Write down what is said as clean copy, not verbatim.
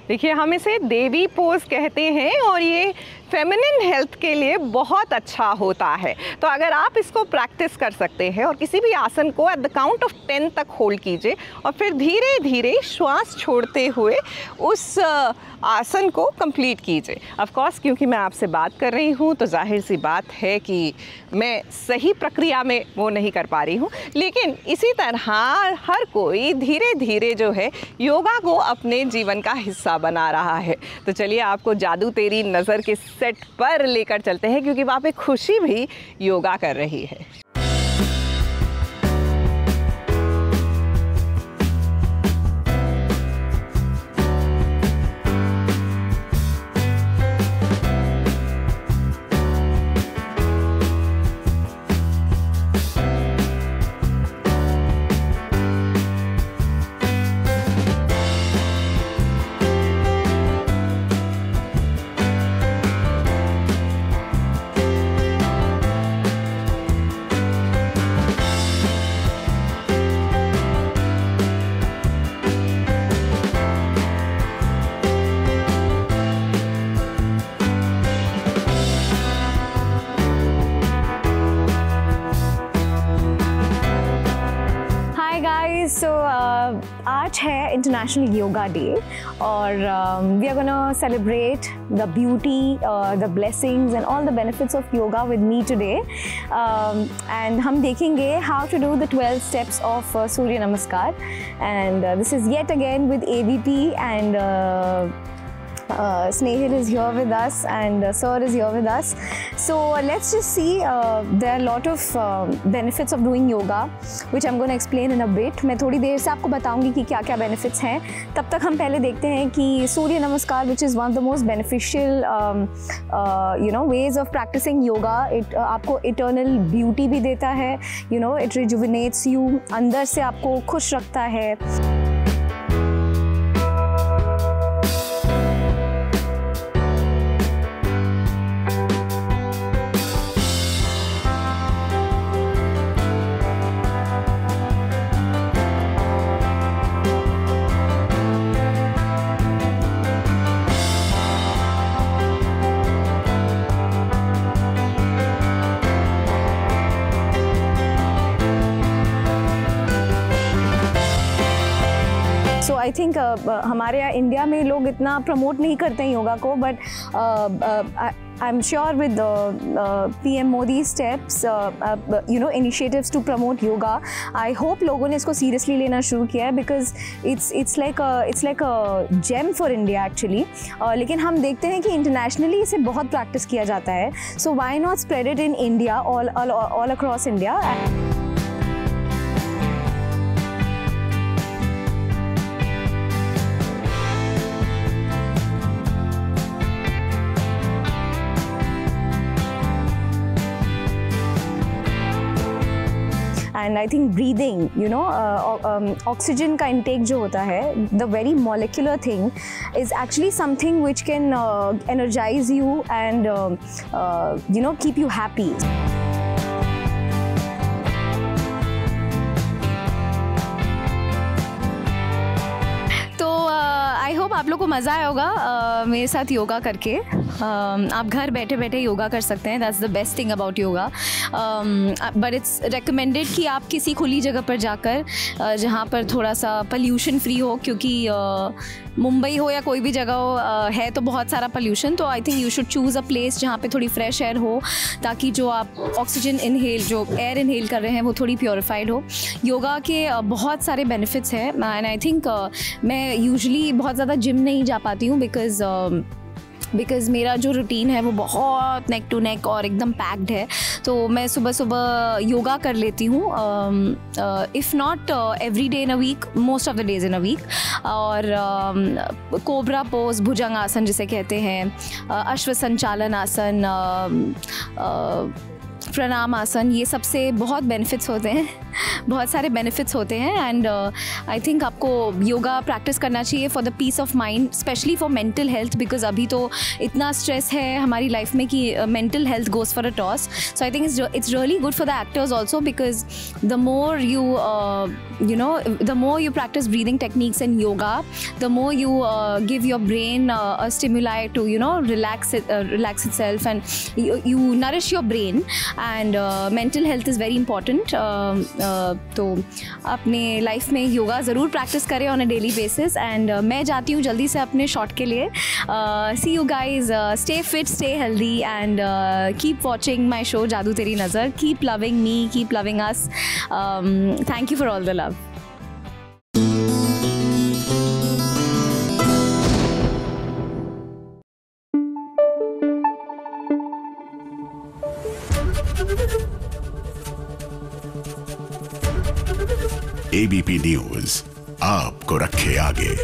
देखिए, हम इसे देवी पोज कहते हैं और ये फेमिनिन हेल्थ के लिए बहुत अच्छा होता है। तो अगर आप इसको प्रैक्टिस कर सकते हैं और किसी भी आसन को एट द काउंट ऑफ 10 तक होल्ड कीजिए और फिर धीरे धीरे श्वास छोड़ते हुए उस आसन को कंप्लीट कीजिए। ऑफ कोर्स क्योंकि मैं आपसे बात कर रही हूँ तो जाहिर सी बात है कि मैं सही प्रक्रिया में वो नहीं कर पा रही हूँ, लेकिन इसी तरह हर कोई धीरे धीरे जो है योगा को अपने जीवन का हिस्सा बना रहा है। तो चलिए आपको जादू तेरी नज़र के सेट पर लेकर चलते हैं, क्योंकि वहाँ पे खुशी भी योगा कर रही है। So आज है इंटरनेशनल योगा डे और we are gonna celebrate the beauty, the blessings and all the benefits of yoga with me today and हम देखेंगे how to do the 12 steps of Surya Namaskar and this is yet again with AVP and Snehal is here with us and Sir is here with us. So let's just see, there are a lot of benefits of doing yoga which I'm going to explain in a bit. मैं थोड़ी देर से आपको बताऊंगी कि क्या क्या benefits हैं। तब तक हम पहले देखते हैं कि सूर्य नमस्कार which is one of the most beneficial ways of practicing yoga. It आपको eternal beauty भी देता है, it rejuvenates you, अंदर से आपको खुश रखता है। आई थिंक हमारे यहाँ इंडिया में लोग इतना प्रमोट नहीं करते हैं योगा को, but I am sure with PM Modi steps initiatives to promote yoga, I hope लोगों ने इसको सीरियसली लेना शुरू किया है because it's like a gem for India actually. लेकिन हम देखते हैं कि इंटरनेशनली इसे बहुत प्रैक्टिस किया जाता है, so why not spread it in India all across India. And I think breathing oxygen का इंटेक जो होता है, the very molecular thing is actually something which can energise you and keep you happy. I hope आप लोग को मज़ा आया होगा मेरे साथ योगा करके। आप घर बैठे बैठे योगा कर सकते हैं, that's the best thing about yoga. But it's recommended कि आप किसी खुली जगह पर जाकर जहाँ पर थोड़ा सा पोल्यूशन फ्री हो, क्योंकि मुंबई हो या कोई भी जगह हो है तो बहुत सारा पोल्यूशन, तो I think you should choose a place जहाँ पे थोड़ी फ्रेश एयर हो, ताकि जो आप ऑक्सीजन इनहेल, जो एयर इनहेल कर रहे हैं वो थोड़ी प्योरीफाइड हो। योगा के बहुत सारे बेनिफिट्स हैं एंड आई थिंक मैं यूजुअली बहुत ज़्यादा जिम नहीं जा पाती हूँ बिकॉज़ मेरा जो रूटीन है वो बहुत नेक टू नेक और एकदम पैक्ड है, तो मैं सुबह सुबह योगा कर लेती हूँ, if not every day in a week, most of the days in a week. और कोबरा पोज, भुजंग आसन जिसे कहते हैं, अश्व संचालन आसन, प्रणाम आसन, ये सबसे बहुत बेनिफिट्स होते हैं। बहुत सारे बेनिफिट्स होते हैं एंड आई थिंक आपको योगा प्रैक्टिस करना चाहिए for the peace of mind, specially for mental health, because अभी तो इतना स्ट्रेस है हमारी लाइफ में कि mental health goes for a toss. So I think it's really good for the actors also, because the more the more you practice breathing techniques and yoga, the more you give your brain a stimuli to relax itself, and you nourish your brain, and mental health is very important. तो अपने life में योगा ज़रूर practice करें on a daily basis. and मैं जाती हूँ जल्दी से अपने शॉट के लिए. See you guys, stay fit, stay healthy, and keep watching my show जादू तेरी नज़र. Keep loving me, keep loving us. Thank you for all the love. ABP news आपको रखे आगे.